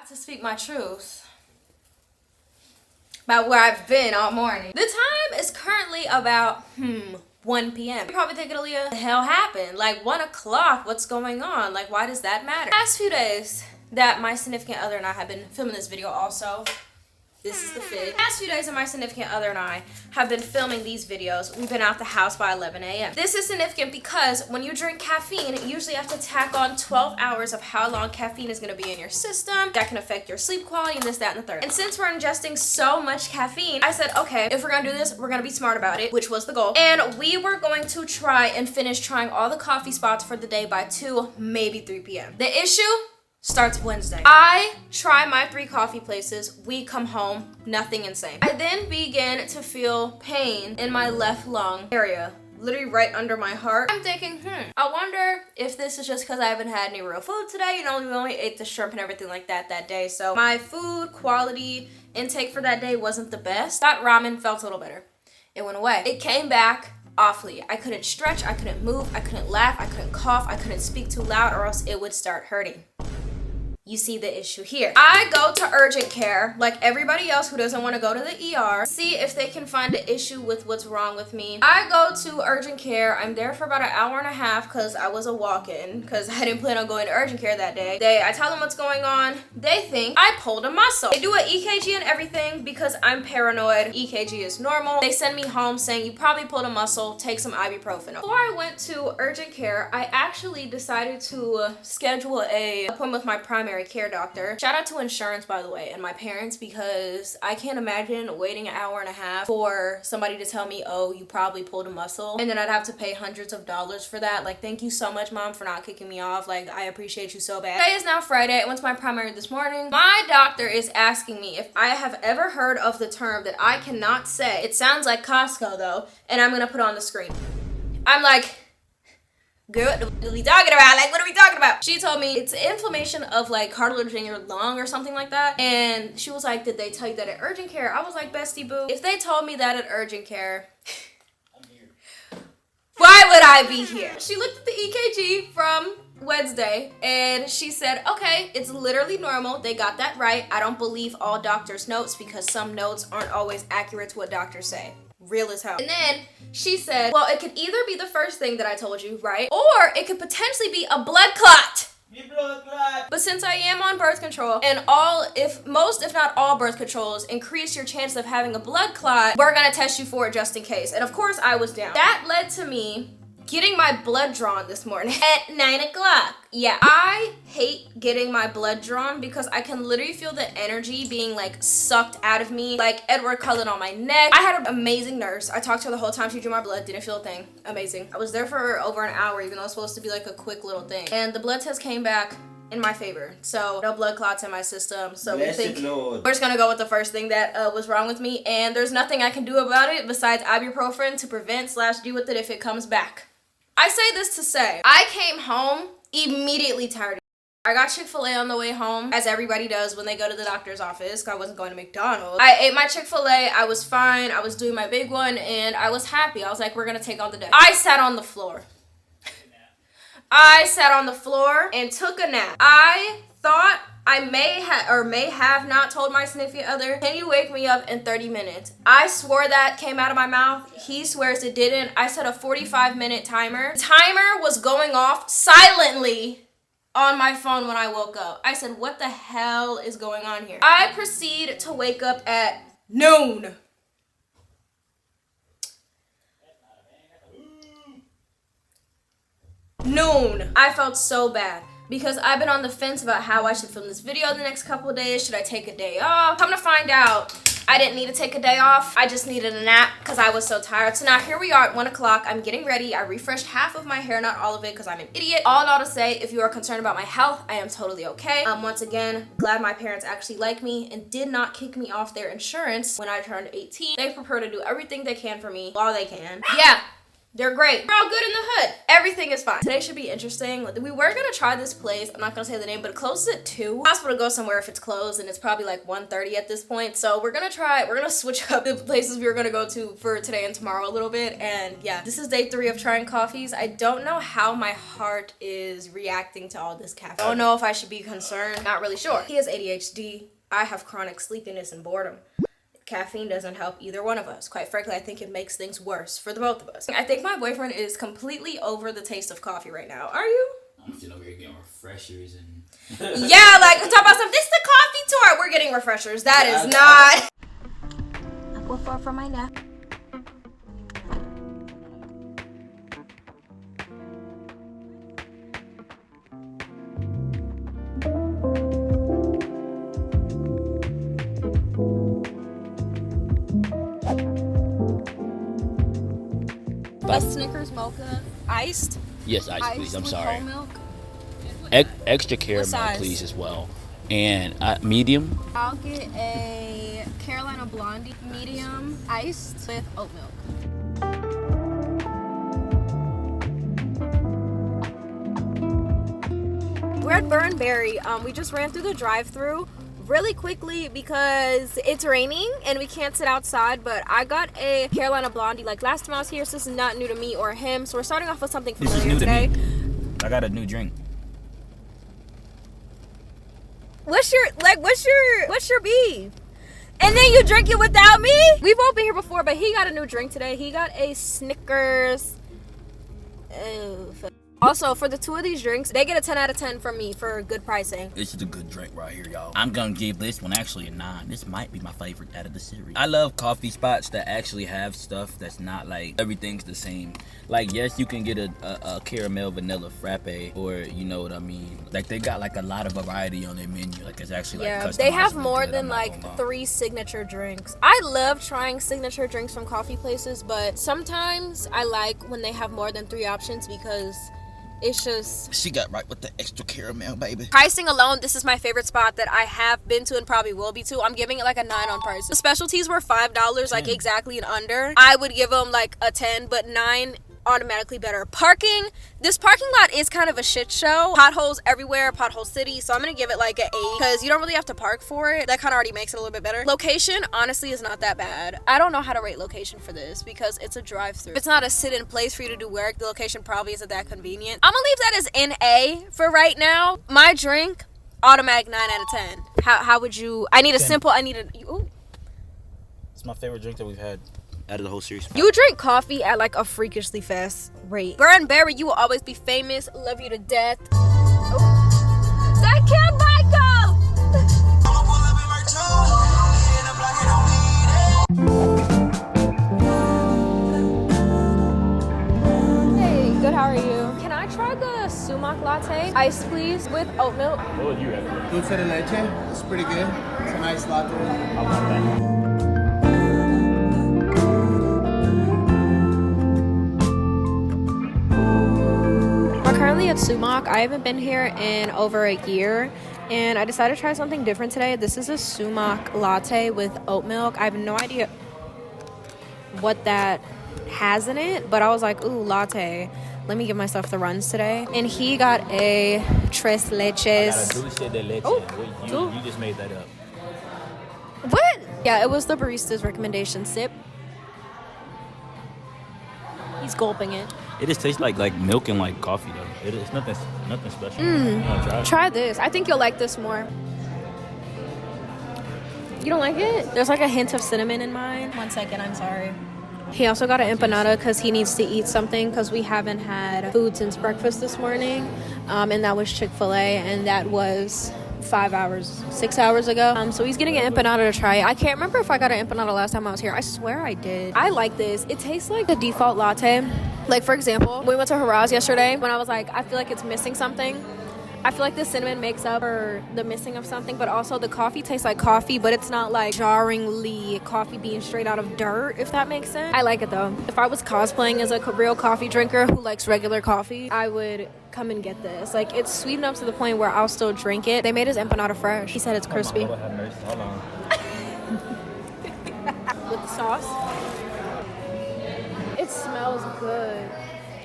Got to speak my truth about where I've been all morning. The time is currently about 1 p.m. You're probably thinking, aliyah, what the hell happened? Like 1 o'clock, what's going on? Like, why does that matter? The past few days that my significant other and I have been filming this video also. This is the fit. The past few days that my significant other and I have been filming these videos, we've been out the house by 11 a.m. This is significant because when you drink caffeine, you usually have to tack on 12 hours of how long caffeine is going to be in your system. That can affect your sleep quality and this, that, and the third. And since we're ingesting so much caffeine, I said, okay, if we're going to do this, we're going to be smart about it, which was the goal. And we were going to try and finish trying all the coffee spots for the day by 2, maybe 3 p.m. The issue starts Wednesday. I try my 3 coffee places. We come home, nothing insane. I then begin to feel pain in my left lung area, literally right under my heart. I'm thinking, I wonder if this is just because I haven't had any real food today. You know, we only ate the shrimp and everything like that day. So my food quality intake for that day wasn't the best. That ramen felt a little better. It went away. It came back awfully. I couldn't stretch, I couldn't move, I couldn't laugh, I couldn't cough, I couldn't speak too loud or else it would start hurting. You see the issue here. I go to urgent care like everybody else who doesn't want to go to the ER, see if they can find an issue with what's wrong with me. I go to urgent care. I'm there for about an hour and a half because I was a walk-in because I didn't plan on going to urgent care that day. I tell them what's going on. They think I pulled a muscle. They do an EKG and everything because I'm paranoid. EKG is normal. They send me home saying you probably pulled a muscle, take some ibuprofen. Before I went to urgent care, I actually decided to schedule an appointment with my primary care doctor. Shout out to insurance, by the way, and my parents, because I can't imagine waiting an hour and a half for somebody to tell me, oh, you probably pulled a muscle, and then I'd have to pay hundreds of dollars for that. Like, thank you so much, Mom, for not kicking me off. Like, I appreciate you so bad. Today is now Friday. I went to my primary this morning. My doctor is asking me if I have ever heard of the term that I cannot say. It sounds like Costco, though, and I'm gonna put on the screen. I'm like, girl, what are we talking about? Like, what are we talking about? She told me it's inflammation of like cartilage in your lung or something like that. And she was like, did they tell you that at urgent care? I was like, bestie boo, if they told me that at urgent care, I'm here. Why would I be here? She looked at the EKG from Wednesday and she said, okay, it's literally normal. They got that right. I don't believe all doctors' notes because some notes aren't always accurate to what doctors say. Real as hell. And then she said, well, it could either be the first thing that I told you, right? Or it could potentially be a blood clot. But since I am on birth control and most if not all birth controls increase your chance of having a blood clot, we're gonna test you for it just in case. And of course I was down. That led to me getting my blood drawn this morning at 9 o'clock. Yeah, I hate getting my blood drawn because I can literally feel the energy being like sucked out of me, like Edward Cullen on my neck. I had an amazing nurse. I talked to her the whole time she drew my blood, didn't feel a thing. Amazing. I was there for over an hour, even though it was supposed to be like a quick little thing. And the blood test came back in my favor. So no blood clots in my system. So we think we're just gonna go with the first thing that was wrong with me. And there's nothing I can do about it besides ibuprofen to prevent / deal with it if it comes back. I say this to say, I came home immediately tired. I got Chick-fil-A on the way home, as everybody does when they go to the doctor's office, because I wasn't going to McDonald's. I ate my Chick-fil-A, I was fine, I was doing my big one, and I was happy. I was like, we're gonna take on the day. I sat on the floor. I sat on the floor and took a nap. I thought I may have not told my significant other, can you wake me up in 30 minutes? I swore that came out of my mouth. He swears it didn't. I set a 45-minute timer. The timer was going off silently on my phone when I woke up. I said, what the hell is going on here? I proceed to wake up at noon. Noon. I felt so bad because I've been on the fence about how I should film this video the next couple of days. Should I take a day off? Come to find out, I didn't need to take a day off. I just needed a nap because I was so tired. So now here we are at 1 o'clock. I'm getting ready. I refreshed half of my hair, not all of it because I'm an idiot. All in all to say, if you are concerned about my health, I am totally okay. Once again, glad my parents actually like me and did not kick me off their insurance when I turned 18. They prefer to do everything they can for me while they can. Yeah. They're great. We're all good in the hood. Everything is fine. Today should be interesting. We were gonna try this place. I'm not gonna say the name, but it closes at 2. It's possible to go somewhere if it's closed, and it's probably like 1:30 at this point. So we're gonna switch up the places we were gonna go to for today and tomorrow a little bit. And yeah, this is day 3 of trying coffees. I don't know how my heart is reacting to all this caffeine. I don't know if I should be concerned. Not really sure. He has ADHD. I have chronic sleepiness and boredom. Caffeine doesn't help either one of us. Quite frankly, I think it makes things worse for the both of us. I think my boyfriend is completely over the taste of coffee right now. Are you? I'm still over here getting refreshers and... Yeah, like, talk about something. This is the coffee tour. We're getting refreshers. That is not... Apple 4 for my nap. A Snickers mocha, iced. Yes, iced, please. I'm sorry. Whole milk. Extra caramel, please, as well. And medium. I'll get a Carolina Blondie medium, iced with oat milk. We're at Burnberry. We just ran through the drive-thru really quickly because it's raining and we can't sit outside, but I got a Carolina Blondie like last time I was here, so this is not new to me or him, so we're starting off with something familiar This is new today. to me. I got a new drink. What's your beef? And then you drink it without me? We've all been here before, but he got a new drink today. He got a Snickers. Also, for the 2 of these drinks, they get a 10 out of 10 from me for good pricing. This is a good drink right here, y'all. I'm gonna give this one actually a 9. This might be my favorite out of the series. I love coffee spots that actually have stuff that's not like everything's the same. Like, yes, you can get a caramel vanilla frappe, or you know what I mean. Like, they got like a lot of variety on their menu. Like, it's actually like customized. They have more good, than like 3 signature drinks. I love trying signature drinks from coffee places, but sometimes I like when they have more than 3 options because it's just... She got right with the extra caramel, baby. Pricing alone, this is my favorite spot that I have been to and probably will be to. I'm giving it like a 9 on price. The specialties were $5, like exactly and under. I would give them like a 10, but 9 automatically better. Parking, this parking lot is kind of a shit show. Potholes everywhere, pothole city, so I'm gonna give it like an 8 because you don't really have to park for it. That kind of already makes it a little bit better. Location honestly is not that bad. I don't know how to rate location for this because it's a drive-through. It's not a sit-in place for you to do work. The location probably isn't that convenient. I'm gonna leave that as an A for right now. My drink, automatic 9 out of 10. How would you... I need a 10. Simple, I need a... Ooh. It's my favorite drink that we've had out of the whole series. You drink coffee at like a freakishly fast rate. Burnberry, you will always be famous. Love you to death. Oh. That kid Michael! Hey, good, how are you? Can I try the sumac latte? Ice, please, with oat milk. What would you have? Dulce de leche. It's pretty good. It's a nice latte. I want that. Currently at Sumac. I haven't been here in over a year and I decided to try something different today. This is a sumac latte with oat milk. I have no idea what that has in it, but I was like, ooh, latte. Let me give myself the runs today. And he got a tres leches. I got a dulce de leche. Oh, you just made that up. What? Yeah, it was the barista's recommendation. Sip. He's gulping it. It just tastes like milk and like coffee though. It's nothing special. Try this. I think you'll like this more. You don't like it? There's like a hint of cinnamon in mine. 1 second, I'm sorry. He also got an empanada because he needs to eat something because we haven't had food since breakfast this morning. And that was Chick-fil-A, and that was 6 hours ago. So he's getting an empanada to try. I can't remember if I got an empanada last time I was here. I swear I did. I like this. It tastes like the default latte. Like, for example, we went to Haraz yesterday when I was like, I feel like it's missing something. I feel like the cinnamon makes up for the missing of something, but also the coffee tastes like coffee, but it's not like jarringly coffee being straight out of dirt, if that makes sense. I like it though. If I was cosplaying as a real coffee drinker who likes regular coffee, I would come and get this. Like, it's sweet enough to the point where I'll still drink it. They made his empanada fresh. He said it's crispy. Hold on. With the sauce. It's smells good.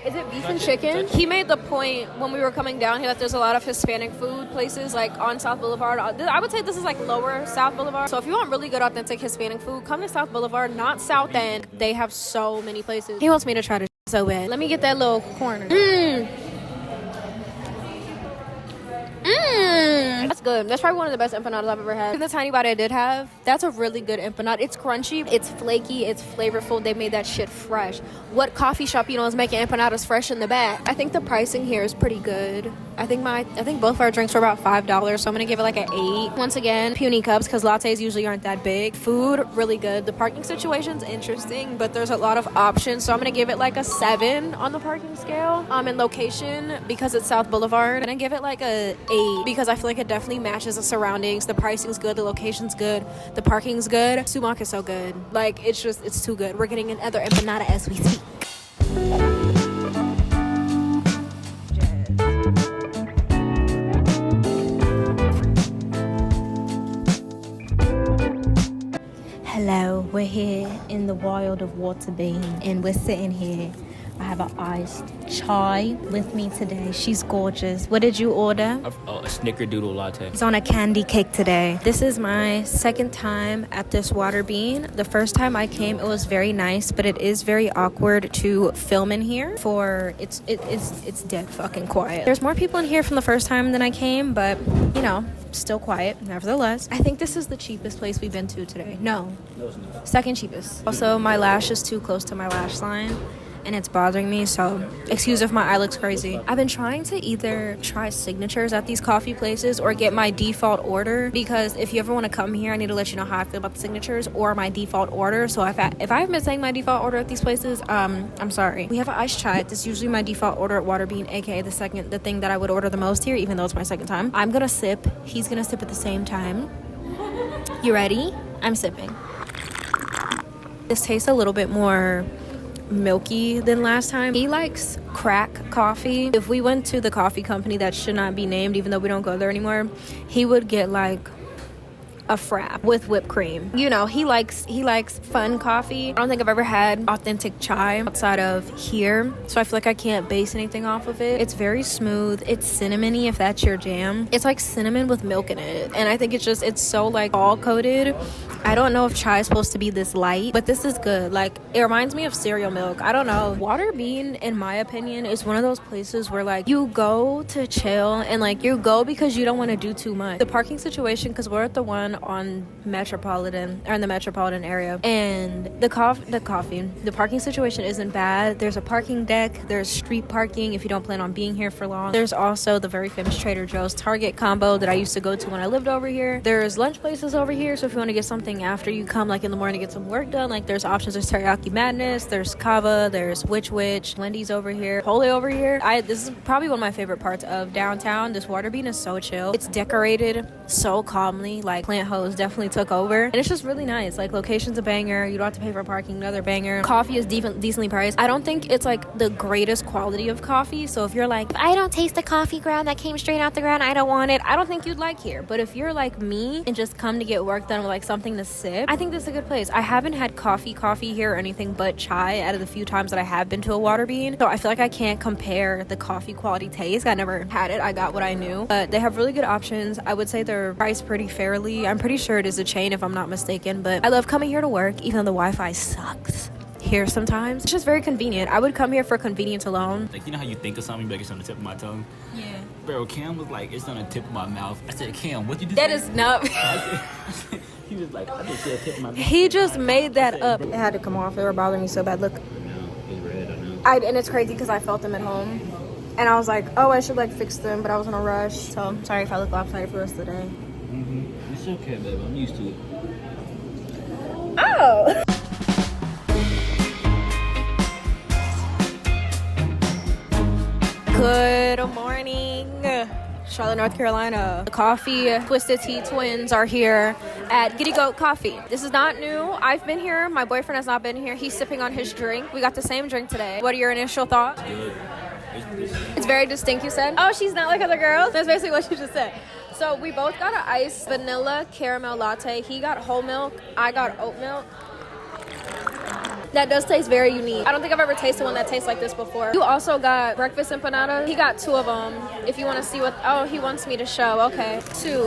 Is it beef and chicken? He made the point when we were coming down here that there's a lot of Hispanic food places like on South Boulevard. I would say this is like lower South Boulevard. So if you want really good authentic Hispanic food, come to South Boulevard, not South End. They have so many places. He wants me to try to so bad. Let me get that little corner. That's good. That's probably one of the best empanadas I've ever had. The tiny bite I did have, that's a really good empanada. It's crunchy, it's flaky, it's flavorful. They made that shit fresh. What coffee shop, is making empanadas fresh in the back? I think the pricing here is pretty good. I think both of our drinks were about $5, so I'm gonna give it like an 8. Once again, puny cups because lattes usually aren't that big. Food, really good. The parking situation's interesting, but there's a lot of options, so I'm gonna give it like a 7 on the parking scale. In location, because it's South Boulevard, I'm gonna give it like a 8 because I feel like it definitely matches the surroundings. The pricing's good, the location's good, the parking's good. Sumac is so good. Like, it's too good. We're getting another empanada as we speak. Hello, we're here in the wild of Waterbean and we're sitting here. I have an iced chai with me today. She's gorgeous. What did you order? A snickerdoodle latte. It's on a candy cake today. This is my second time at this Waterbean. The first time I came, it was very nice, but it is very awkward to film in here. It's dead fucking quiet. There's more people in here from the first time than I came, but still quiet nevertheless. I think this is the cheapest place we've been to today. No, it's not. Second cheapest. Also, my lash is too close to my lash line and it's bothering me, so excuse if my eye looks crazy. I've been trying to either try signatures at these coffee places or get my default order, because if you ever want to come here, I need to let you know how I feel about the signatures or my default order. So if I haven't been saying my default order at these places, I'm sorry. We have an iced chai. This is usually my default order at Waterbean, aka the thing that I would order the most here, even though it's my second time. I'm gonna sip, he's gonna sip at the same time. You ready? I'm sipping. This tastes a little bit more milky than last time. He likes crack coffee. If we went to the coffee company that should not be named, even though we don't go there anymore, he would get like a frap with whipped cream. He likes fun coffee. I don't think I've ever had authentic chai outside of here, so I feel like I can't base anything off of it. It's very smooth. It's cinnamony, if that's your jam. It's like cinnamon with milk in it, and I think it's so like all coated. I don't know if chai is supposed to be this light, but this is good. Like, it reminds me of cereal milk. I don't know. Waterbean, in my opinion, is one of those places where like you go to chill and like you go because you don't want to do too much. The parking situation, because we're at the one on in the metropolitan area, and the parking situation isn't bad. There's a parking deck, there's street parking if you don't plan on being here for long. There's also the very famous Trader Joe's Target combo that I used to go to when I lived over here. There's lunch places over here, so if you want to get something after you come like in the morning to get some work done, like there's options. There's Teriyaki Madness, there's Kava, there's Witch, Wendy's over here, Pole over here. This is probably one of my favorite parts of downtown. This Waterbean is so chill. It's decorated so calmly. Like, plant hose definitely took over, and it's just really nice. Like, location's a banger. You don't have to pay for parking, another banger. Coffee is decently priced. I don't think it's like the greatest quality of coffee, so if you're like, I don't taste the coffee ground that came straight out the ground, I don't want it, I don't think you'd like here. But if you're like me and just come to get work done with like something to sip, I think this is a good place. I haven't had coffee here or anything but chai out of the few times that I have been to a Waterbean, so I feel like I can't compare the coffee quality taste. I never had it. I got what I knew, but they have really good options. I would say they're priced pretty fairly. I'm pretty sure it is a chain if I'm not mistaken, but I love coming here to work even though the Wi-Fi sucks here sometimes. It's just very convenient. I would come here for convenience alone. Like, you know how you think of something like it's on the tip of my tongue? Yeah. Bro, Cam was like, it's on the tip of my mouth. I said, Cam, what you just That say? is not. He was like, I just said tip of my mouth. He just made that up. It had to come off. They were bothering me so bad. Look. No, it's red, I know. And it's crazy because I felt them at home. And I was like, oh, I should like fix them, but I was in a rush. So I'm sorry if I look lopsided for the rest of the day. Mm-hmm. It's okay, baby. I'm used to it. Oh! Good morning, Charlotte, North Carolina. The Coffee Twisted Tea twins are here at Giddy Goat Coffee. This is not new. I've been here. My boyfriend has not been here. He's sipping on his drink. We got the same drink today. What are your initial thoughts? Good. It's very distinct, you said? Oh, she's not like other girls? That's basically what you just said. So we both got an iced vanilla caramel latte. He got whole milk. I got oat milk. That does taste very unique. I don't think I've ever tasted one that tastes like this before. You also got breakfast empanadas. He got 2 of them. If you want to see what, oh, he wants me to show. Okay, 2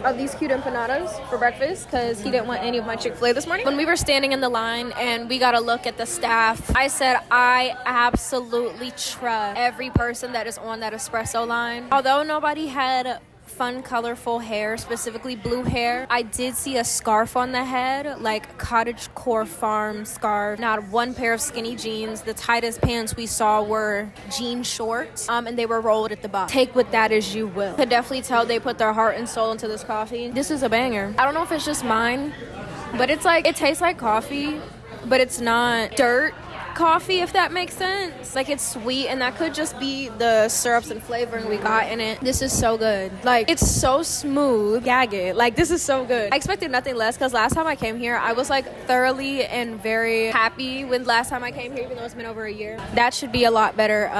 of these cute empanadas for breakfast because he didn't want any of my Chick-fil-A this morning. When we were standing in the line and we got a look at the staff, I said I absolutely trust every person that is on that espresso line. Although nobody had fun, colorful hair, specifically blue hair, I did see a scarf on the head, like cottagecore farm scarf. Not one pair of skinny jeans. The tightest pants we saw were jean shorts, and they were rolled at the bottom. Take with that as you will. Could definitely tell they put their heart and soul into this coffee. This is a banger. I don't know if it's just mine, but it's like, it tastes like coffee, but it's not dirt coffee, if that makes sense. Like, it's sweet, and that could just be the syrups and flavoring we got in it. This is so good. Like, it's so smooth. Gag it. Like, this is so good. I expected nothing less because last time I came here, I was like thoroughly and very happy when last time I came here, even though it's been over a year. That should be a lot better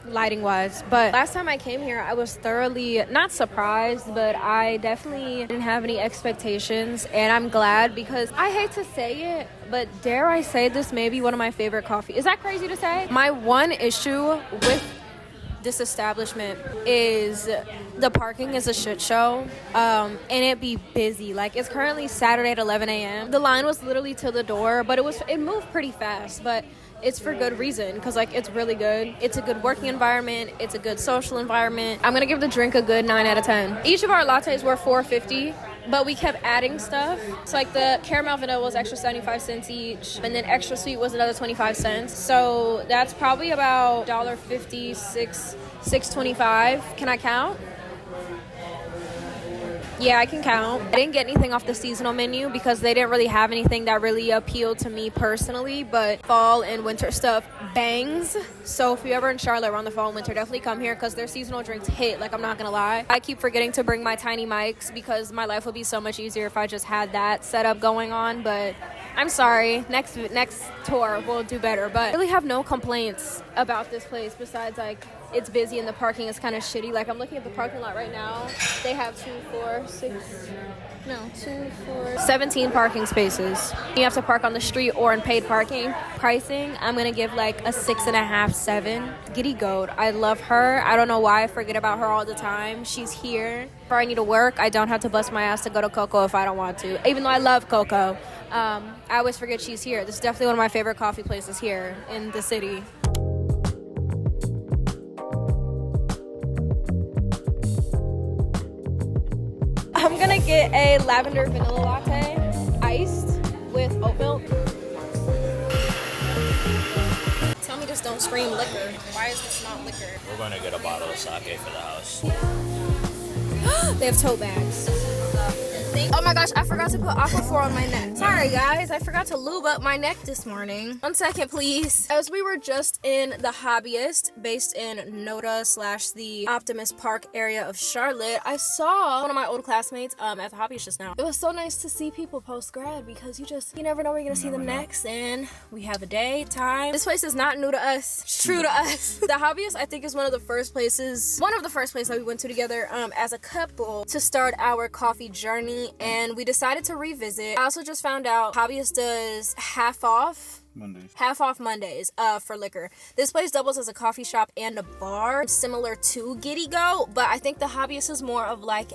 lighting wise, but last time I came here I was thoroughly not surprised, but I definitely didn't have any expectations, and I'm glad because I hate to say it, but dare I say this may be one of my favorite coffee. Is that crazy to say? My one issue with this establishment is the parking is a shit show, and it be busy. Like, it's currently Saturday at 11 a.m. The line was literally to the door, but it moved pretty fast, but it's for good reason because, like, it's really good. It's a good working environment. It's a good social environment. I'm gonna give the drink a good 9 out of 10. Each of our lattes were $4.50, but we kept adding stuff. It's like the caramel vanilla was extra 75 cents each, and then extra sweet was another 25 cents. So that's probably about $1.50, $6.25. Can I count? Yeah, I can count. I didn't get anything off the seasonal menu because they didn't really have anything that really appealed to me personally, but fall and winter stuff bangs. So if you're ever in Charlotte around the fall and winter, definitely come here because their seasonal drinks hit, like, I'm not gonna lie. I keep forgetting to bring my tiny mics because my life would be so much easier if I just had that setup going on, but I'm sorry. Next tour we'll do better, but I really have no complaints about this place besides, like, it's busy and the parking is kind of shitty. Like, I'm looking at the parking lot right now. They have 17 parking spaces. You have to park on the street or in paid parking. Pricing, I'm gonna give like a 6.5, 7. Giddy goat. I love her. I don't know why I forget about her all the time. She's here. If I need to work, I don't have to bust my ass to go to Coco if I don't want to. Even though I love Coco, I always forget she's here. This is definitely one of my favorite coffee places here in the city. I'm gonna get a lavender vanilla latte, iced with oat milk. Tell me this don't scream liquor. Why is this not liquor? We're gonna get a bottle of sake for the house. They have tote bags. Oh my gosh, I forgot to put Aquaphor on my neck. Sorry guys, I forgot to lube up my neck this morning. 1 second, please. As we were just in the Hobbyist, based in Noda / the Optimist Park area of Charlotte, I saw one of my old classmates at the Hobbyist just now. It was so nice to see people post-grad because you never know where you're gonna see them next, and we have a day, time. This place is not new to us, it's true to us. The Hobbyist, I think, is one of the first places that we went to together as a couple to start our coffee journey, and we decided to revisit. I also just found out Hobbyist does half off Mondays for liquor. This place doubles as a coffee shop and a bar, similar to Giddy Go, but I think the Hobbyist is more of like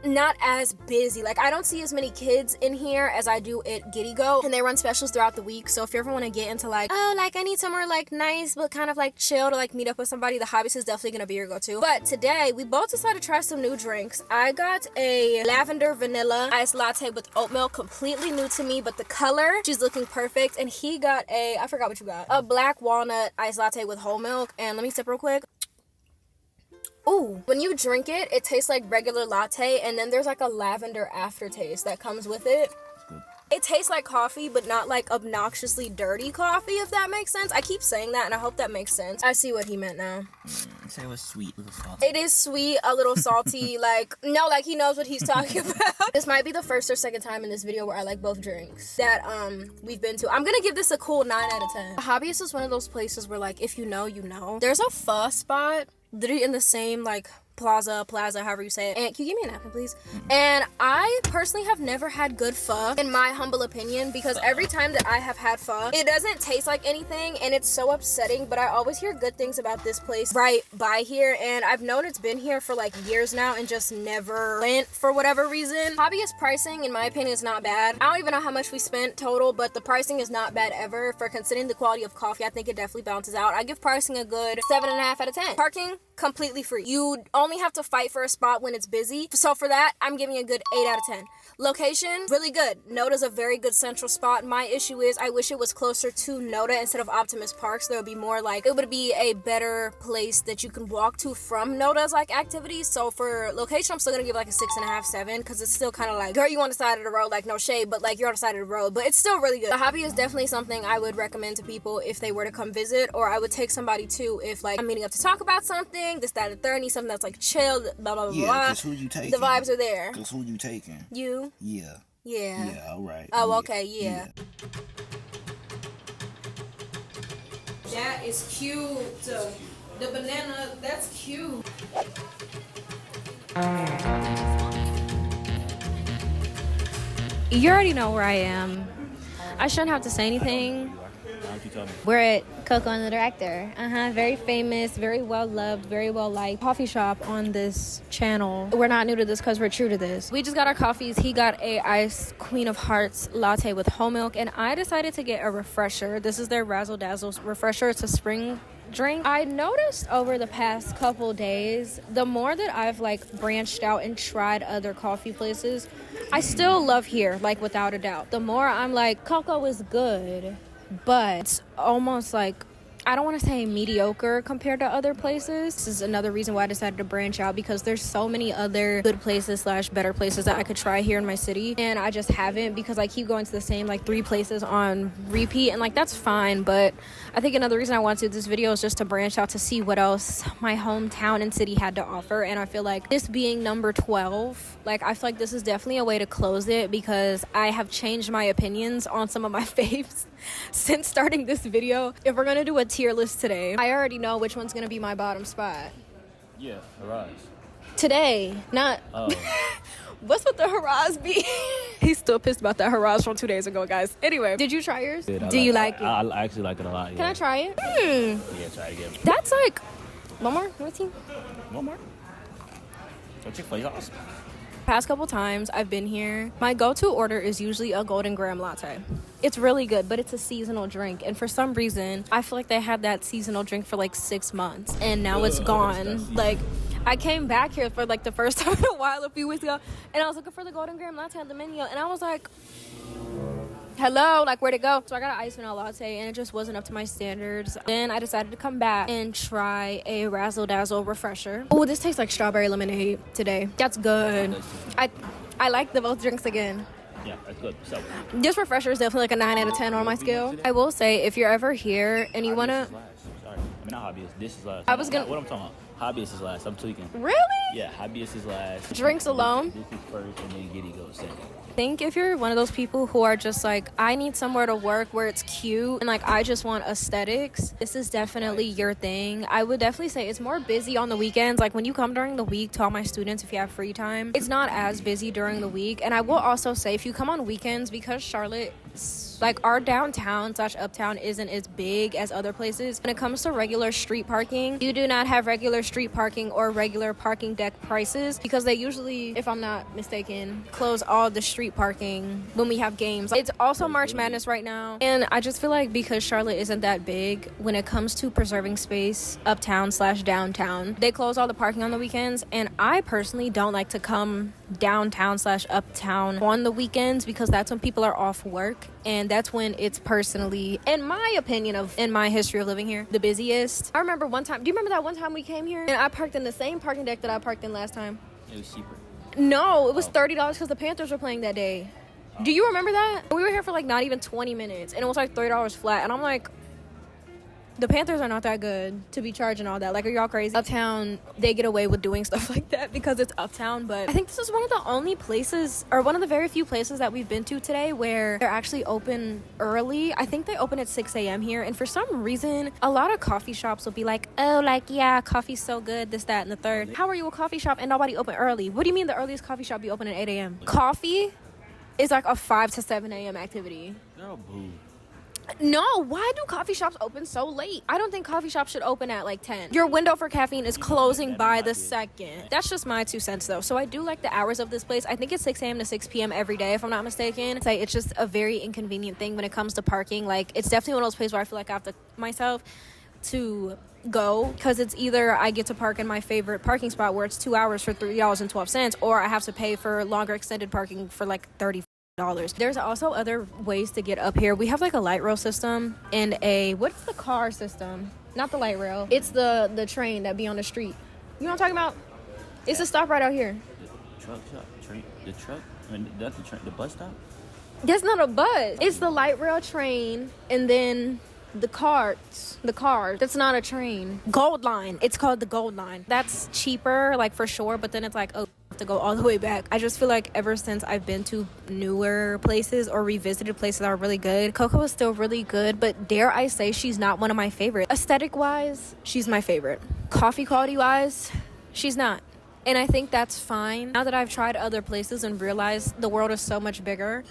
not as busy. Like, I don't see as many kids in here as I do at Giddy Go, and they run specials throughout the week. So if you ever want to get into like, oh, like I need somewhere like nice but kind of like chill to like meet up with somebody, the Hobbyist is definitely gonna be your go-to. But today we both decided to try some new drinks. I got a lavender vanilla iced latte with oat milk, completely new to me, but the color, she's looking perfect. And he got I forgot what you got, a black walnut iced latte with whole milk. And let me sip real quick. Ooh, when you drink it, it tastes like regular latte, and then there's like a lavender aftertaste that comes with it. It tastes like coffee, but not like obnoxiously dirty coffee, if that makes sense. I keep saying that, and I hope that makes sense. I see what he meant now. Say it was sweet, a little salty. It is sweet, a little salty, like he knows what he's talking about. This might be the first or second time in this video where I like both drinks that we've been to. I'm gonna give this a cool 9 out of 10. Hobbyist is one of those places where, like, if you know, you know. There's a pho spot literally in the same like plaza, however you say it. And can you give me a napkin, please? And I personally have never had good pho, in my humble opinion, because every time that I have had pho, it doesn't taste like anything, and it's so upsetting. But I always hear good things about this place right by here, and I've known it's been here for like years now and just never went for whatever reason. Hobbyist pricing, in my opinion, is not bad. I don't even know how much we spent total, but the pricing is not bad ever. For considering the quality of coffee, I think it definitely balances out. I give pricing a good 7.5 out of 10. Parking, completely free. You only have to fight for a spot when it's busy. So for that, I'm giving a good 8 out of 10. Location, really good. Noda's a very good central spot. My issue is I wish it was closer to Noda instead of Optimus Park. So there would be more like, it would be a better place that you can walk to from Noda's like activities. So for location, I'm still gonna give like a 6.5, 7, because it's still kind of like, girl, you on the side of the road, like no shade, but like you're on the side of the road, but it's still really good. The hobby is definitely something I would recommend to people if they were to come visit, or I would take somebody too if like I'm meeting up to talk about something, this, that, and the third, need something that's like chill, blah, blah, blah, Yeah, blah. because who you taking? The vibes are there. Because who you taking? You? Yeah. Yeah. Yeah, all right. Oh, Yeah. okay, yeah. That is cute. The banana, that's cute. You already know where I am. I shouldn't have to say anything. Why don't you tell me? We're at Coco and the Director. Very famous, very well loved, very well liked coffee shop on this channel. We're not new to this because we're true to this. We just got our coffees. He got a iced Queen of Hearts latte with whole milk, and I decided to get a refresher. This is their Razzle Dazzle refresher. It's a spring drink. I noticed over the past couple days, the more that I've like branched out and tried other coffee places, I still love here, like without a doubt. The more I'm like, Coco is good, but it's almost like, I don't want to say mediocre compared to other places. This is another reason why I decided to branch out, because there's so many other good places / better places that I could try here in my city, and I just haven't, because I keep going to the same like 3 places on repeat, and like that's fine. But I think another reason I wanted to do this video is just to branch out to see what else my hometown and city had to offer. And I feel like this being number 12, like I feel like this is definitely a way to close it, because I have changed my opinions on some of my faves since starting this video. If we're gonna do a tier list today, I already know which one's gonna be my bottom spot Yeah, Arise. today. Not what's with the Haraz be? He's still pissed about that Haraz from 2 days ago, guys. Anyway, did you try yours? Do you like it? I actually like it a lot. Yeah. Can I try it? Yeah, try it again. That's like one more. Let me see. One more. So Chick-fil-A's awesome. Past couple times I've been here, my go-to order is usually a golden graham latte. It's really good, but it's a seasonal drink, and for some reason I feel like they had that seasonal drink for like 6 months and now it's gone. Like, I came back here for like the first time in a while a few weeks ago, and I was looking for the golden graham latte on the menu, and I was like, hello, like where'd it go? So I got an iced vanilla latte, and it just wasn't up to my standards. Then I decided to come back and try a Razzle Dazzle refresher. Oh, this tastes like strawberry lemonade today. That's good. I like the both drinks again. Yeah, that's good. So This refresher is definitely like a 9 out of 10 on my scale. I will say, if you're ever here and you wanna, Sorry, I mean not hobbyist. This is last. I was gonna- What I'm talking about. Hobbyist is last. I'm tweaking. really? Yeah, hobbyist is last. Drinks alone? This is first, and then Giddy goes second. I think if you're one of those people who are just like, I need somewhere to work where it's cute and like I just want aesthetics, this is definitely your thing. I would definitely say it's more busy on the weekends. Like when you come during the week, to all my students, if you have free time, it's not as busy during the week. And I will also say, if you come on weekends, because Charlotte, like our downtown / uptown isn't as big as other places, when it comes to regular street parking, you do not have regular street parking or regular parking deck prices, because they usually, if I'm not mistaken, close all the street parking when we have games. It's also March Madness right now, and I just feel like because Charlotte isn't that big when it comes to preserving space uptown / downtown, they close all the parking on the weekends. And I personally don't like to come downtown / uptown on the weekends, because that's when people are off work, and that's when it's personally, in my opinion, in my history of living here, the busiest. I remember one time, do you remember that one time we came here and I parked in the same parking deck that I parked in last time? It was cheaper. No, it was $30 because the Panthers were playing that day. Do you remember that? We were here for like not even 20 minutes and it was like $30 flat, and I'm like, The Panthers are not that good to be charging all that. Like, are y'all crazy? Uptown, they get away with doing stuff like that because it's uptown. But I think this is one of the only places, or one of the very few places that we've been to today where they're actually open early. I think they open at 6 a.m. here. And for some reason, a lot of coffee shops will be like, oh, like, yeah, coffee's so good, this, that, and the third. How are you a coffee shop and nobody open early? What do you mean the earliest coffee shop be open at 8 a.m.? Coffee is like a 5 to 7 a.m. activity. Girl, boo. No, why do coffee shops open so late? I don't think coffee shops should open at like 10. Your window for caffeine is closing by the second. That's just my 2 cents though. So I do like the hours of this place. I think it's 6 a.m. to 6 p.m. every day if I'm not mistaken. It's just a very inconvenient thing when it comes to parking. Like, it's definitely one of those places where I feel like I have to myself to go, because it's either I get to park in my favorite parking spot where it's 2 hours for $3.12, or I have to pay for longer extended parking for like $30. There's also other ways to get up here. We have like a light rail system and what's the car system? Not the light rail. It's the train that be on the street. You know what I'm talking about? It's a stop right out here. The truck stop? The truck? I mean, that's the train, the bus stop? That's not a bus. It's the light rail train, and then the cars. That's not a train. Gold Line. It's called the Gold Line. That's cheaper, like, for sure, but then it's like, oh, to go all the way back. I just feel like ever since I've been to newer places or revisited places that are really good, Coco is still really good, but dare I say she's not one of my favorites. Aesthetic wise, she's my favorite. Coffee quality wise, she's not. And I think that's fine. Now that I've tried other places and realized the world is so much bigger,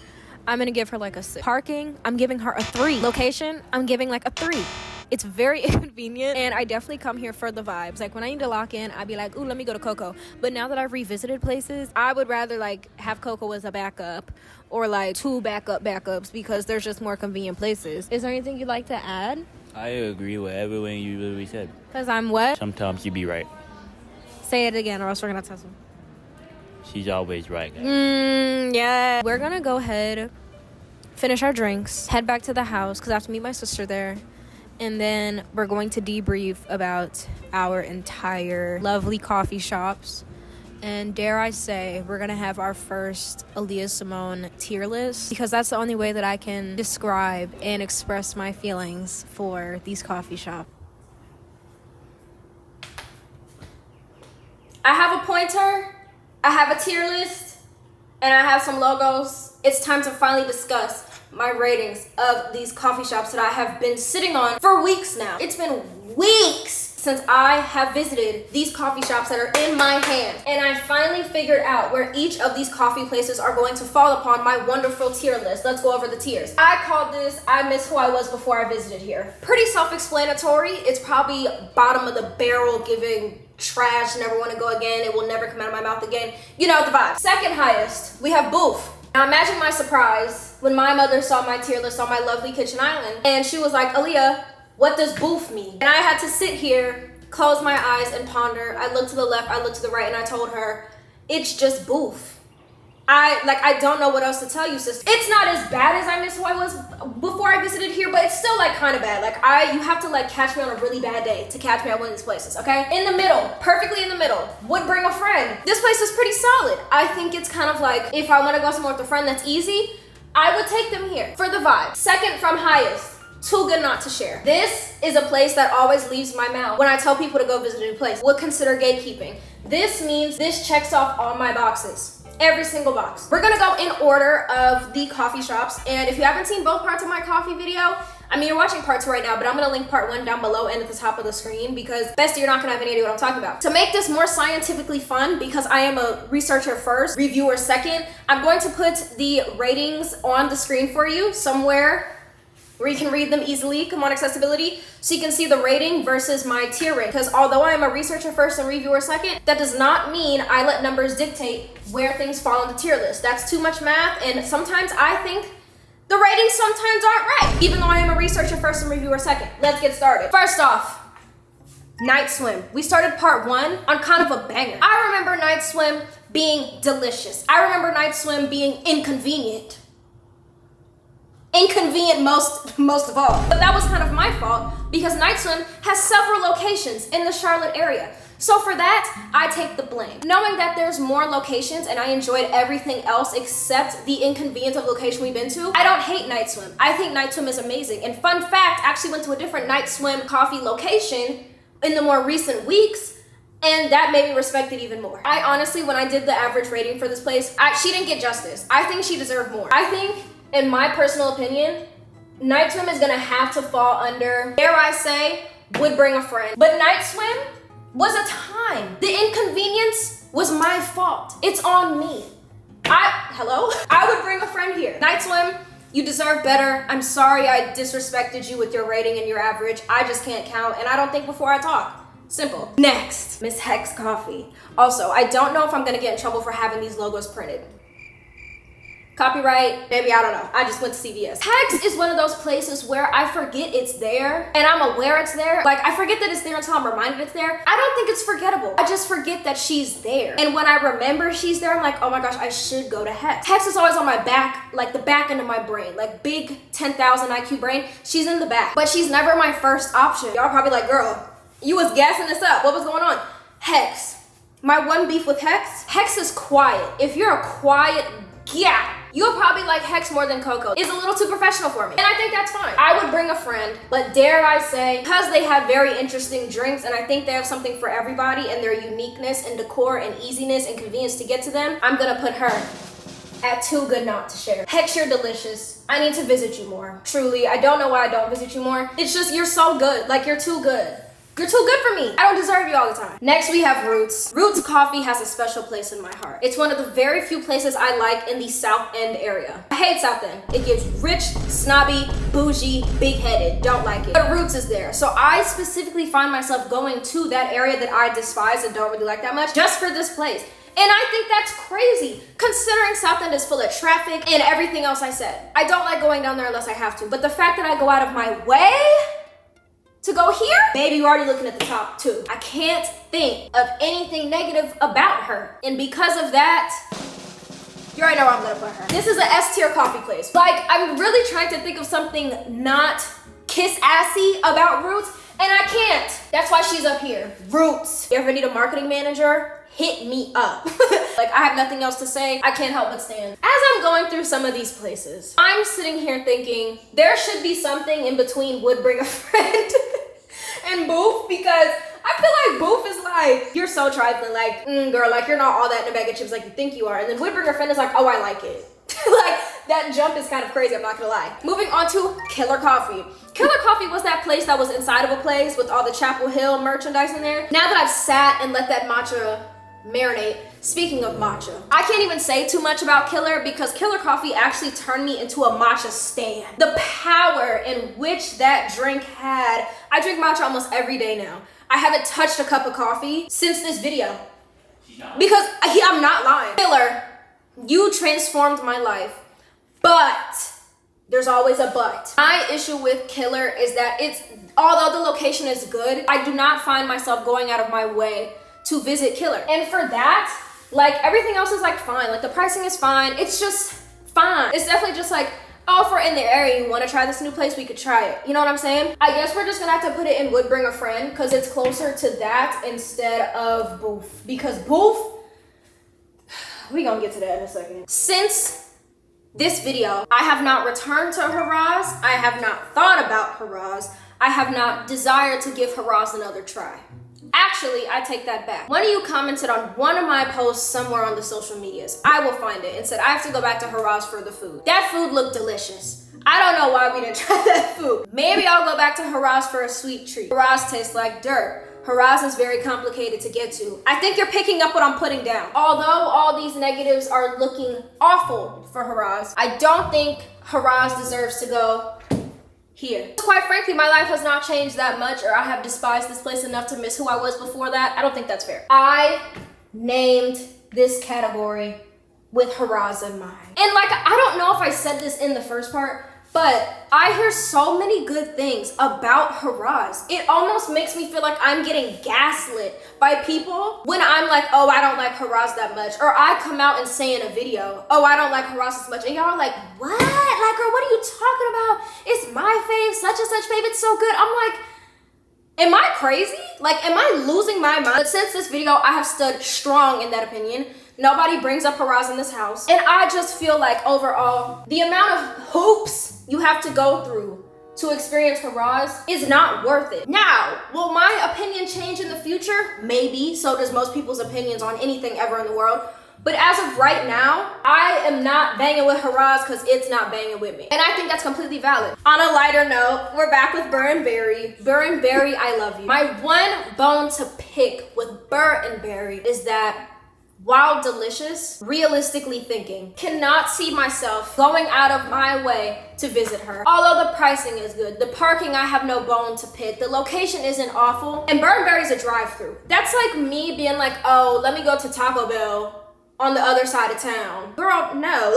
I'm gonna give her like a 6. Parking, I'm giving her a 3. Location, I'm giving like a 3. It's very inconvenient, and I definitely come here for the vibes. Like, when I need to lock in, I'd be like, ooh, let me go to Coco. But now that I've revisited places, I would rather like have Coco as a backup, or like 2 backups, because there's just more convenient places. Is there anything you'd like to add? I agree with everything you literally said. Because I'm what? Sometimes you be right. Say it again, or else we're gonna tussle. She's always right, guys. Yeah. We're gonna go ahead, finish our drinks, head back to the house, because I have to meet my sister there. And then we're going to debrief about our entire lovely coffee shops. And dare I say, we're going to have our first aliyah Simone tier list, because that's the only way that I can describe and express my feelings for these coffee shops. I have a pointer, I have a tier list, and I have some logos. It's time to finally discuss my ratings of these coffee shops that I have been sitting on for weeks now. It's been weeks since I have visited these coffee shops that are in my hand, and I finally figured out where each of these coffee places are going to fall upon my wonderful tier list. Let's go over the tiers. I called this I Miss Who I Was Before I Visited Here. Pretty self-explanatory. It's probably bottom of the barrel, giving trash, never want to go again, it will never come out of my mouth again. You know the vibe. Second highest, we have Booth. Now imagine my surprise when my mother saw my tier list on my lovely kitchen island, and she was like, Aliyah, what does Booth mean? And I had to sit here, close my eyes, and ponder. I looked to the left, I looked to the right, and I told her, it's just Booth. I don't know what else to tell you, sister. It's not as bad as I Miss Who I Was before I visited here, but it's still like kind of bad. Like, you have to like catch me on a really bad day to catch me at one of these places, okay? In the middle, perfectly in the middle, would bring a friend. This place is pretty solid. I think it's kind of like, if I want to go somewhere with a friend that's easy, I would take them here for the vibe. Second from highest, Too Good Not to Share. This is a place that always leaves my mouth when I tell people to go visit a new place. Would consider gatekeeping. This means this checks off all my boxes. Every single box. We're gonna go in order of the coffee shops, and if you haven't seen both parts of my coffee video, I mean, you're watching part 2 right now, but I'm gonna link part 1 down below and at the top of the screen, because bestie, you're not gonna have any idea what I'm talking about. To make this more scientifically fun, because I am a researcher first, reviewer second, I'm going to put the ratings on the screen for you somewhere where you can read them easily. Come on, accessibility, so you can see the rating versus my tier rank. Because although I am a researcher first and reviewer second, that does not mean I let numbers dictate where things fall on the tier list. That's too much math, and sometimes I think the ratings sometimes aren't right, even though I am a researcher first and reviewer second. Let's get started. First off, Night Swim. We started part 1 on kind of a banger. I remember Night Swim being delicious. I remember Night Swim being inconvenient. Inconvenient most of all. But that was kind of my fault, because Night Swim has several locations in the Charlotte area. So for that, I take the blame. Knowing that there's more locations and I enjoyed everything else except the inconvenience of location we've been to, I don't hate night swim. I think night swim is amazing. And fun fact, I actually went to a different night swim coffee location in the more recent weeks, and that made me respect it even more. I honestly, when I did the average rating for this place, she didn't get justice. I think she deserved more. I think, in my personal opinion, night swim is gonna have to fall under, dare I say, would bring a friend. But night swim was a time. The inconvenience was my fault. It's on me. Hello? I would bring a friend here. Night swim, you deserve better. I'm sorry I disrespected you with your rating and your average. I just can't count, and I don't think before I talk. Simple. Next, Miss Hex Coffee. Also, I don't know if I'm gonna get in trouble for having these logos printed. Copyright, maybe, I don't know. I just went to CVS. Hex is one of those places where I forget it's there, and I'm aware it's there. Like, I forget that it's there until I'm reminded it's there. I don't think it's forgettable. I just forget that she's there. And when I remember she's there, I'm like, oh my gosh, I should go to Hex. Hex is always on my back, like the back end of my brain, like big 10,000 IQ brain. She's in the back, but she's never my first option. Y'all probably like, girl, you was gassing this up. What was going on? Hex. My one beef with Hex, Hex is quiet. If you're a quiet gal, you'll probably like Hex more than Coco. It's a little too professional for me, and I think that's fine. I would bring a friend, but dare I say, because they have very interesting drinks, and I think they have something for everybody, and their uniqueness and decor and easiness and convenience to get to them, I'm gonna put her at too good not to share. Hex, you're delicious. I need to visit you more. Truly, I don't know why I don't visit you more. It's just, you're so good. Like, you're too good. You're too good for me. I don't deserve you all the time. Next, we have Roots. Roots Coffee has a special place in my heart. It's one of the very few places I like in the South End area. I hate South End. It gets rich, snobby, bougie, big-headed. Don't like it. But Roots is there. So I specifically find myself going to that area that I despise and don't really like that much just for this place. And I think that's crazy, considering South End is full of traffic and everything else I said. I don't like going down there unless I have to. But the fact that I go out of my way to go here, baby, you're already looking at the top too. I can't think of anything negative about her. And because of that, you already know where I'm gonna put her. This is an S tier coffee place. Like, I'm really trying to think of something not kiss-assy about Roots, and I can't. That's why she's up here. Roots. You ever need a marketing manager? Hit me up. Like, I have nothing else to say. I can't help but stand. As I'm going through some of these places, I'm sitting here thinking there should be something in between Would Bring a Friend and Boof, because I feel like Boof is like, you're so trifling, like, girl, like, you're not all that in a bag of chips like you think you are. And then Would Bring a Friend is like, oh, I like it. Like, that jump is kind of crazy, I'm not gonna lie. Moving on to Killer Coffee. Killer Coffee was that place that was inside of a place with all the Chapel Hill merchandise in there. Now that I've sat and let that matcha marinate, speaking of matcha, I can't even say too much about Killer because Killer Coffee actually turned me into a matcha stan. The power in which that drink had. I drink matcha almost every day now. I haven't touched a cup of coffee since this video. Because I'm not lying. Killer, you transformed my life, but there's always a but. My issue with Killer is that although the location is good, I do not find myself going out of my way to visit Killer. And for that, like, everything else is like fine. Like, the pricing is fine. It's just fine. It's definitely just like, oh, if we're in the area, you want to try this new place, we could try it. You know what I'm saying? I guess we're just gonna have to put it in Would Bring a Friend because it's closer to that instead of Boof. Because Boof, we gonna get to that in a second. Since this video, I have not returned to Haraz. I have not thought about Haraz. I have not desired to give Haraz another try. Actually, I take that back. One of you commented on one of my posts somewhere on the social medias. I will find it and said, I have to go back to Haraz for the food. That food looked delicious. I don't know why we didn't try that food. Maybe I'll go back to Haraz for a sweet treat. Haraz tastes like dirt. Haraz is very complicated to get to. I think you're picking up what I'm putting down. Although all these negatives are looking awful for Haraz, I don't think Haraz deserves to go here. Quite frankly, my life has not changed that much, or I have despised this place enough to miss who I was before that. I don't think that's fair. I named this category with Haraz in mind. And like, I don't know if I said this in the first part, but I hear so many good things about Haraz. It almost makes me feel like I'm getting gaslit by people when I'm like, oh, I don't like Haraz that much. Or I come out and say in a video, oh, I don't like Haraz as much. And y'all are like, what? Like, girl, what are you talking about? It's my fave, such and such fave, it's so good. I'm like, Am I crazy? Like, am I losing my mind? But since this video, I have stood strong in that opinion. Nobody brings up Haraz in this house. And I just feel like overall, the amount of hoops you have to go through to experience Haraz is not worth it. Now, will my opinion change in the future? Maybe. So does most people's opinions on anything ever in the world. But as of right now, I am not banging with Haraz because it's not banging with me. And I think that's completely valid. On a lighter note, we're back with Burr and Berry. Burr and Berry, I love you. My one bone to pick with Burr and Berry is that while delicious, realistically thinking, cannot see myself going out of my way to visit her. Although the pricing is good, the parking I have no bone to pick, the location isn't awful, and Burr and Berry's a drive-through. That's like me being like, oh, let me go to Taco Bell on the other side of town. Girl, no.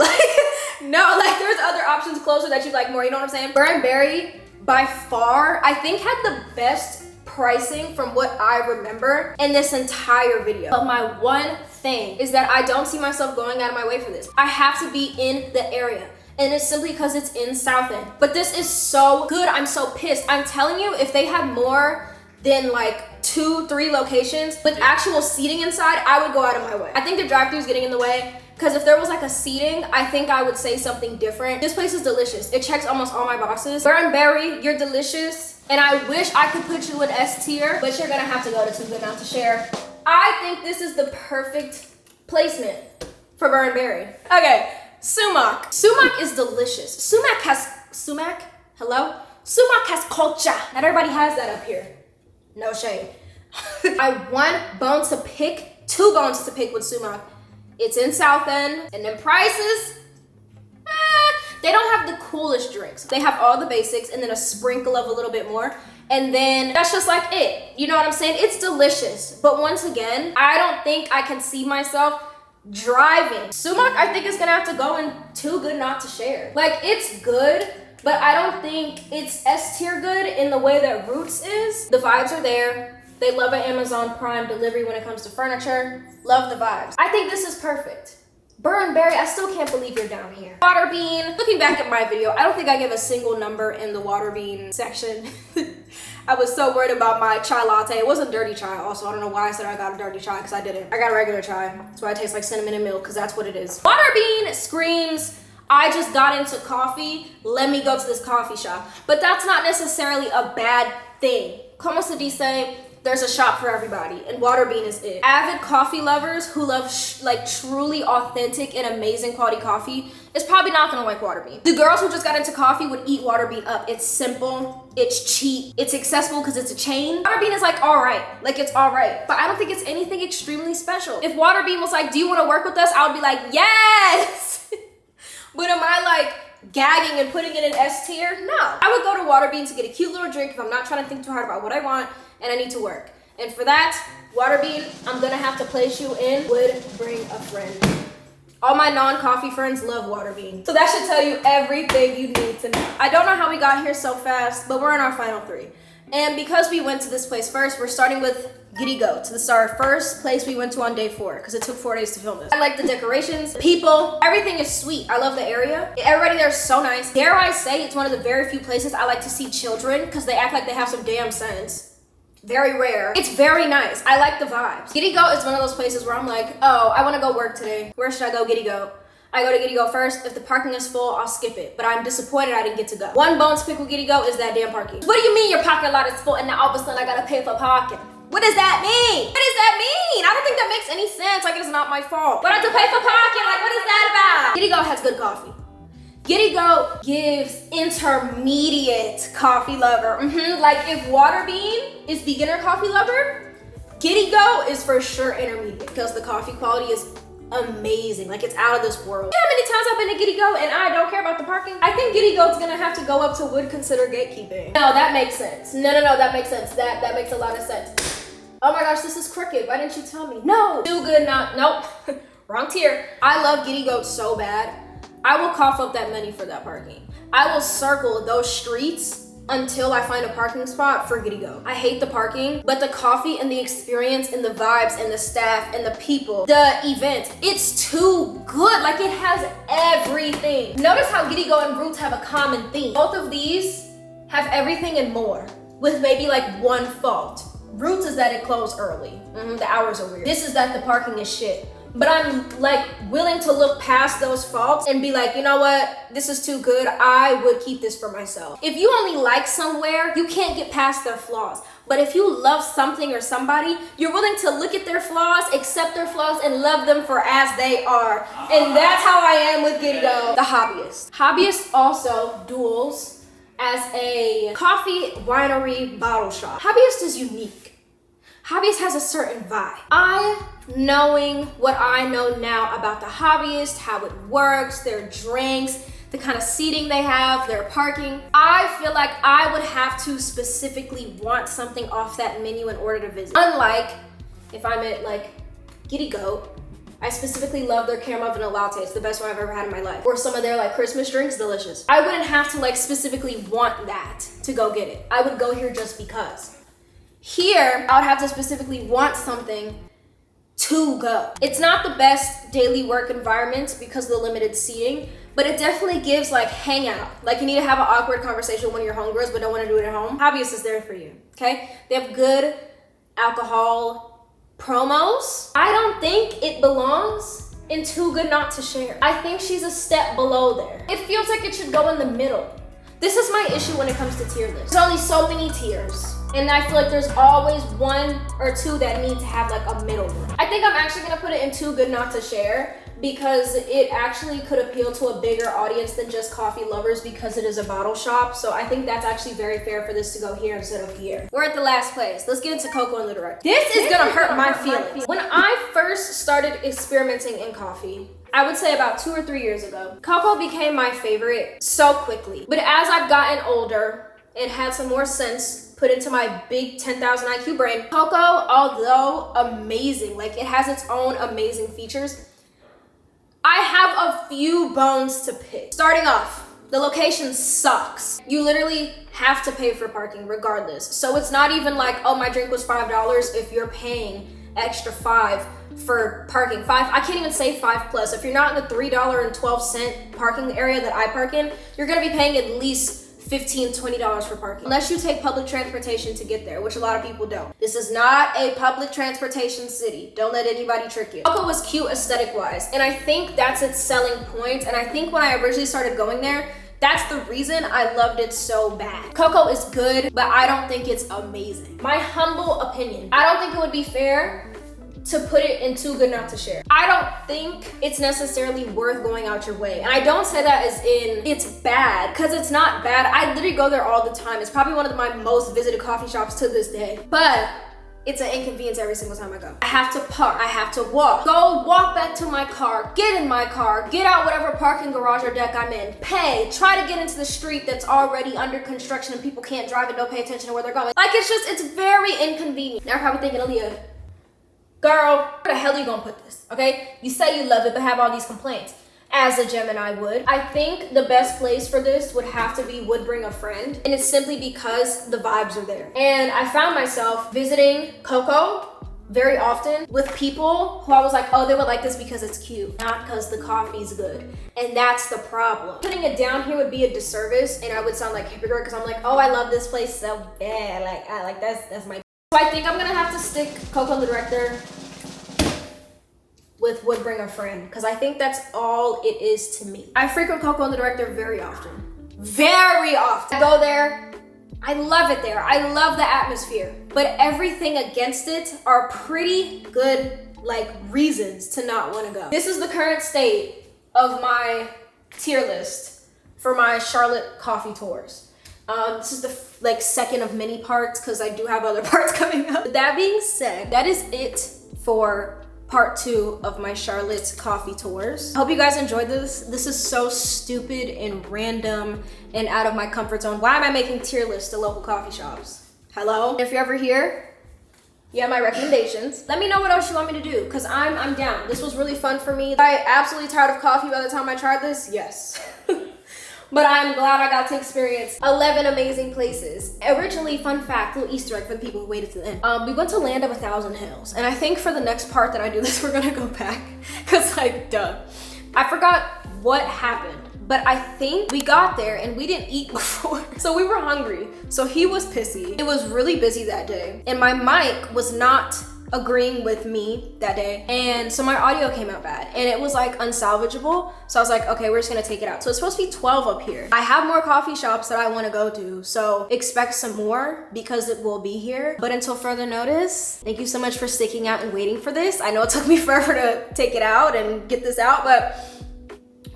No, like there's other options closer that you like more, you know what I'm saying? Burr and Berry, by far, I think had the best pricing from what I remember in this entire video. But my one thing is that I don't see myself going out of my way for this. I have to be in the area. And it's simply because it's in South End. But this is so good, I'm so pissed. I'm telling you, if they had more than like 2-3 locations with actual seating inside, I would go out of my way. I think the drive-thru is getting in the way, because if there was like a seating, I think I would say something different. This place is delicious. It checks almost all my boxes. Burr and Berry, you're delicious. And I wish I could put you in S tier, but you're gonna have to go to Too Good Not to Share. I think this is the perfect placement for Burr and Berry. Okay, sumac. Sumac is delicious. Sumac has culture. Not everybody has that up here. No shade. I one bone to pick, 2 bones to pick with sumac. It's in South End, and then prices, they don't have the coolest drinks. They have all the basics and then a sprinkle of a little bit more. And then that's just like it. You know what I'm saying? It's delicious. But once again, I don't think I can see myself driving. Sumac, I think is gonna have to go in Too Good Not to Share. Like, it's good, but I don't think it's S tier good in the way that Roots is. The vibes are there. They love an Amazon Prime delivery when it comes to furniture. Love the vibes. I think this is perfect. Burr and Berry, I still can't believe you're down here. Water bean, looking back at my video, I don't think I gave a single number in the water bean section. I was so worried about my chai latte. It wasn't dirty chai also. I don't know why I said I got a dirty chai, because I didn't. I got a regular chai. That's why it tastes like cinnamon and milk, because that's what it is. Water bean screams, I just got into coffee. Let me go to this coffee shop. But that's not necessarily a bad thing. Como se dice, there's a shop for everybody, and Water Bean is it. Avid coffee lovers who love like truly authentic and amazing quality coffee is probably not gonna like Water Bean. The girls who just got into coffee would eat Water Bean up. It's simple, it's cheap, it's accessible because it's a chain. Water Bean is like all right, like it's all right, but I don't think it's anything extremely special. If Water Bean was like, do you want to work with us? I would be like, yes. But am I like gagging and putting it in S tier? No. I would go to Water Bean to get a cute little drink if I'm not trying to think too hard about what I want and I need to work. And for that, Water Bean, I'm gonna have to place you in Would Bring a Friend. All my non-coffee friends love Water Bean. So that should tell you everything you need to know. I don't know how we got here so fast, but we're in our final 3. And because we went to this place first, we're starting with Giddy Goat. This is our first place we went to on day 4, because it took 4 days to film this. I like the decorations, the people, everything is sweet. I love the area. Everybody there is so nice. Dare I say, it's one of the very few places I like to see children, because they act like they have some damn sense. Very rare. It's very nice. I like the vibes. Giddy Goat is one of those places where I'm like, oh, I want to go work today. Where should I go? Giddy Goat. I go to Giddy Goat first. If the parking is full, I'll skip it. But I'm disappointed I didn't get to go. One bone to pick with Giddy Goat is that damn parking. What do you mean your parking lot is full and now all of a sudden I gotta pay for parking? What does that mean? What does that mean? I don't think that makes any sense. Like, it's not my fault. But I have to pay for parking. Like, what is that about? Giddy Goat has good coffee. Giddy Goat gives intermediate coffee lover. Like, if Water Bean is beginner coffee lover, Giddy Goat is for sure intermediate, because the coffee quality is amazing. Like, it's out of this world. You know how many times I've been to Giddy Goat and I don't care about the parking? I think Giddy Goat's gonna have to go up to would consider gatekeeping. No, that makes sense. No, that makes sense. That makes a lot of sense. Oh my gosh, this is crooked. Why didn't you tell me? No. Too Good Not, nope. Wrong tier. I love Giddy Goat so bad. I will cough up that money for that parking. I will circle those streets until I find a parking spot for Giddy Goat. I hate the parking, but the coffee and the experience and the vibes and the staff and the people, the event, it's too good. Like, it has everything. Notice how Giddy Goat and Roots have a common theme. Both of these have everything and more. with maybe like one fault. Roots is that it closed early. The hours are weird. This is that the parking is shit. But I'm like willing to look past those faults and be like, you know what? This is too good. I would keep this for myself. If you only like somewhere, you can't get past their flaws. But if you love something or somebody, you're willing to look at their flaws, accept their flaws, and love them for as they are. And that's how I am with Giddy Go, the hobbyist. Hobbyist also duels as a coffee winery bottle shop. Hobbyist is unique. Hobbyist has a certain vibe. Knowing what I know now about the Hobbyist, how it works, their drinks, the kind of seating they have, their parking, I feel like I would have to specifically want something off that menu in order to visit. Unlike if I'm at like Giddy Go, I specifically love their caramel vanilla latte. It's the best one I've ever had in my life. Or some of their like Christmas drinks, delicious. I wouldn't have to like specifically want that to go get it. I would go here just because. Here, I would have to specifically want something to go. It's not the best daily work environment because of the limited seating, but it definitely gives like hangout. Like you need to have an awkward conversation with one of your homegirls but don't want to do it at home. Hobbyist is there for you, okay? They have good alcohol promos. I don't think it belongs in Too Good Not to Share. I think she's a step below there. It feels like it should go in the middle. This is my issue when it comes to tier lists. There's only so many tiers. And I feel like there's always one or two that need to have like a middle one. I think I'm actually gonna put it in Too Good Not to Share because it actually could appeal to a bigger audience than just coffee lovers because it is a bottle shop. So I think that's actually very fair for this to go here instead of here. We're at the last place. Let's get into Cocoa and the Director. This is gonna hurt my feelings. When I first started experimenting in coffee, I would say about 2 or 3 years ago, cocoa became my favorite so quickly. But as I've gotten older and had some more sense put into my big 10,000 IQ brain, cocoa, although amazing, like it has its own amazing features, I have a few bones to pick. Starting off, the location sucks. You literally have to pay for parking regardless. So it's not even like, oh, my drink was $5 if you're paying extra $5 for parking. I can't even say 5 plus. If you're not in the $3.12 parking area that I park in, you're gonna be paying at least $15, $20 for parking. Unless you take public transportation to get there, which a lot of people don't. This is not a public transportation city. Don't let anybody trick you. Cocoa was cute aesthetic-wise, and I think that's its selling point. And I think when I originally started going there, that's the reason I loved it so bad. Cocoa is good, but I don't think it's amazing. My humble opinion, I don't think it would be fair to put it in Too Good Not to Share. I don't think it's necessarily worth going out your way. And I don't say that as in it's bad, because it's not bad. I literally go there all the time. It's probably one of my most visited coffee shops to this day. But it's an inconvenience every single time I go. I have to park, I have to walk. Go walk back to my car, get in my car, get out whatever parking garage or deck I'm in, pay, try to get into the street that's already under construction and people can't drive and don't pay attention to where they're going. Like it's very inconvenient. Now you're probably thinking, Aliyah, girl, where the hell are you gonna put this, okay? You say you love it, but have all these complaints. As a Gemini would. I think the best place for this would have to be Would Bring a Friend. And it's simply because the vibes are there. And I found myself visiting Cocoa very often with people who I was like, oh, they would like this because it's cute, not because the coffee's good. And that's the problem. Putting it down here would be a disservice and I would sound like a hypocrite because I'm like, oh, I love this place so bad. Like that's my. So I think I'm gonna have to stick Cocoa and the Director with Would Bring a Friend, because I think that's all it is to me. I frequent Cocoa and the Director very often. Very often. I go there, I love it there. I love the atmosphere, but everything against it are pretty good like reasons to not want to go. This is the current state of my tier list for my Charlotte coffee tours. This is the second of many parts because I do have other parts coming up. That being said, that is it for part 2 of my Charlotte coffee tours. I hope you guys enjoyed this. This is so stupid and random and out of my comfort zone. Why am I making tier lists to local coffee shops? Hello? If you're ever here, you have my recommendations. Let me know what else you want me to do because I'm down. This was really fun for me. Am I absolutely tired of coffee by the time I tried this? Yes. But I'm glad I got to experience 11 amazing places. Originally, fun fact, little Easter egg for the people who waited to the end. We went to Land of a Thousand Hills. And I think for the next part that I do this, we're gonna go back. Cause like, duh. I forgot what happened. but I think we got there and we didn't eat before. So we were hungry. So he was pissy. It was really busy that day. And my mic was not agreeing with me that day. And so my audio came out bad and it was like unsalvageable. So I was like, okay, we're just gonna take it out. So it's supposed to be 12 up here. I have more coffee shops that I wanna go to. So expect some more because it will be here. But until further notice, thank you so much for sticking out and waiting for this. I know it took me forever to take it out and get this out, but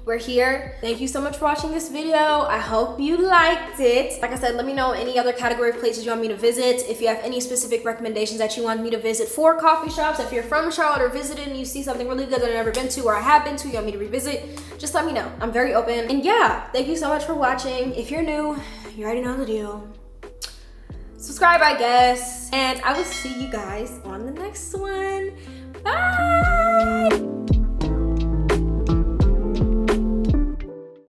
we're here. Thank you so much for watching this video. I hope you liked it. Like I said, let me know any other category of places you want me to visit. If you have any specific recommendations that you want me to visit for coffee shops, if you're from Charlotte or visited and you see something really good that I've never been to or I have been to, you want me to revisit, just let me know. I'm very open. And yeah, thank you so much for watching. If you're new, you already know the deal. Subscribe, I guess. And I will see you guys on the next one. Bye.